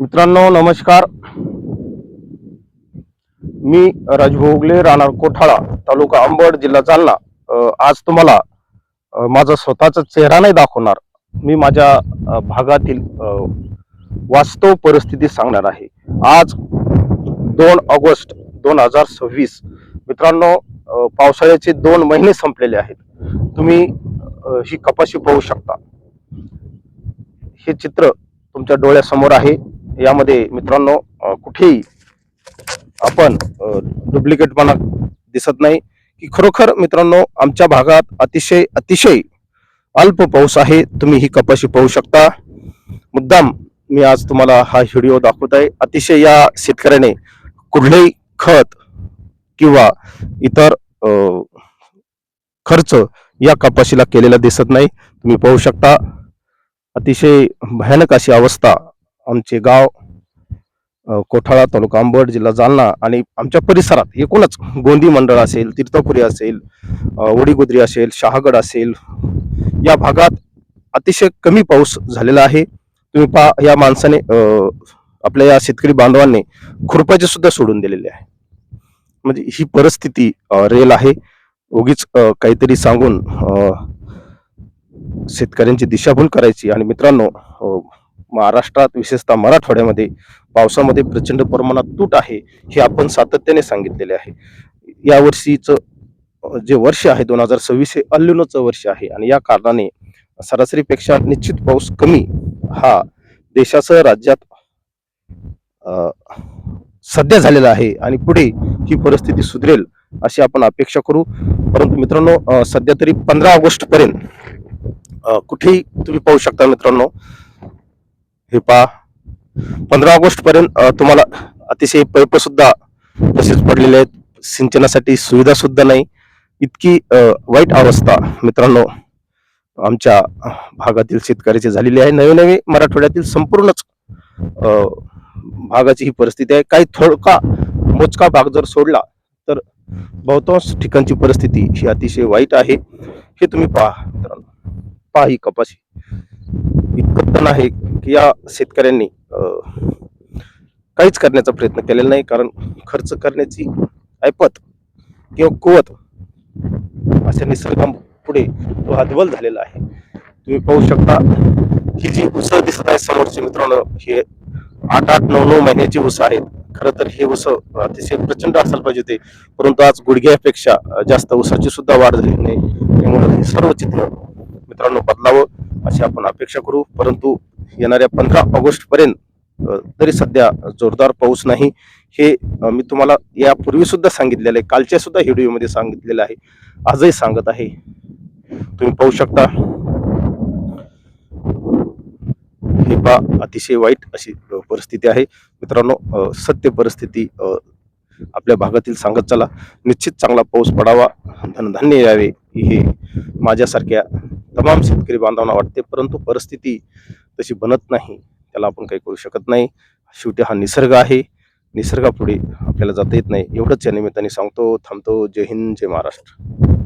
मित्रांनो नमस्कार. मी राजभोगले राहणार कोठाळा तालुका अंबड जिल्हा जालना. आज तुम्हाला माझा स्वतःचा चेहरा नाही दाखवणार. मी माझ्या भागातील वास्तव परिस्थिती सांगणार आहे. आज 2 ऑगस्ट 2026. मित्रांनो, पावसाळ्याचे 2 महिने संपलेले आहेत. तुम्ही ही कपाशी पाहू शकता. हे चित्र तुमच्या डोळ्यासमोर आहे. यामध्ये मित्रांनो कुठेही आपण डुप्लिकेटपणा दिसत नाही की खरोखर मित्रांनो आमच्या भागात अतिशय अतिशय अल्प पाऊस आहे. तुम्ही ही कपाशी पाहू शकता. मुद्दाम मी आज तुम्हाला हा व्हिडिओ दाखवत आहे. अतिशय या शेतकऱ्याने कुठलेही खत किंवा इतर खर्च या कपाशीला केलेला दिसत नाही. तुम्ही पाहू शकता. अतिशय भयानक अशी अवस्था आमचे गाव कोठाळा तालुका अंबड जिल्हा जालना आणि आमच्या परिसरात एकूणच गोंदी मंडळ असेल, तीर्थपुरी असेल, वडीगुद्री असेल, शहागड असेल, या भागात अतिशय कमी पाऊस झालेला आहे. तुम्ही पहा, या माणसाने आपल्या या शेतकरी बांधवांनी खुरपाचे सुद्धा सोडून दिलेले आहे. म्हणजे ही परिस्थिती रेल आहे. उगीच काहीतरी सांगून शेतकऱ्यांची दिशाभूल करायची. आणि मित्रांनो, महाराष्ट्रात विशेषतः मराठवाड्यामध्ये पावसामध्ये प्रचंड प्रमाणात तूट आहे हे आपण सातत्याने सांगितलेले आहे. या वर्षीचं जे वर्ष आहे 2026 हे अल्निनोचं वर्ष आहे आणि या कारणाने सरासरीपेक्षा निश्चित पाऊस कमी हा देशासह राज्यात सध्या झालेला आहे आणि पुढे ही परिस्थिती सुधरेल अशी आपण अपेक्षा करू. परंतु मित्रांनो, सध्या तरी 15 ऑगस्ट पर्यंत कुठेही तुम्ही पाहू शकता. मित्रांनो, हे पहा, 15 ऑगस्ट पर्यंत तुम्हाला अतिशय पैप सुद्धा तसेच पडलेले आहेत. सिंचनासाठी सुविधा सुद्धा नाही. इतकी वाईट अवस्था मित्रांनो आमच्या भागातील शेतकऱ्याची झालेली आहे. नवे नवे मराठवाड्यातील संपूर्णच भागाची ही परिस्थिती आहे. काही थोडका मोजका भाग जर सोडला तर बहुतांश ठिकाणची परिस्थिती ही अतिशय वाईट आहे. हे तुम्ही पहा मित्रांनो. पहा ही कपाशी इतकं तण आहे की या शेतकऱ्यांनी काहीच करण्याचा प्रयत्न केलेला नाही. कारण खर्च करण्याची ऐपत किंवा कुवत अशा निसर्गापुढे तो हतबल झालेला आहे. तुम्ही पाहू शकता. ही जी ऊस दिसत आहे समोरची मित्रांनो, हे 8-8, 9-9 महिन्याची ऊस आहेत. खरं तर हे ऊस अतिशय प्रचंड असायला पाहिजे होते, परंतु आज गुडघ्यापेक्षा जास्त ऊसाची सुद्धा वाढ झाली नाही. त्यामुळे हे सर्व चित्र मित्रांनो बदलावं अशी आपण अपेक्षा करू. परंतु येणाऱ्या 15 ऑगस्ट पर्यंत तरी सध्या जोरदार पाऊस नाही. हे मी तुम्हाला यापूर्वी सुद्धा सांगितलेलं आहे. कालच्या सुद्धा व्हिडिओमध्ये सांगितलेलं आहे. आजही सांगत आहे. तुम्ही पाहू शकता. हे पहा, अतिशय वाईट अशी परिस्थिती आहे मित्रांनो. सत्य परिस्थिती आपल्या भागातील सांगत चला. निश्चित चांगला पाऊस पडावा, धनधान्य यावे हे माझ्यासारख्या तमाम शेतकरी बांधवांना वाटते. परंतु परिस्थिती तशी बनत नाही. त्याला आपण काही करू शकत नाही. शेवटी हा निसर्ग आहे. निसर्गापुढे आपल्याला जाता येत नाही. एवढंच या निमित्ताने सांगतो. थांबतो. जय हिंद, जय महाराष्ट्र.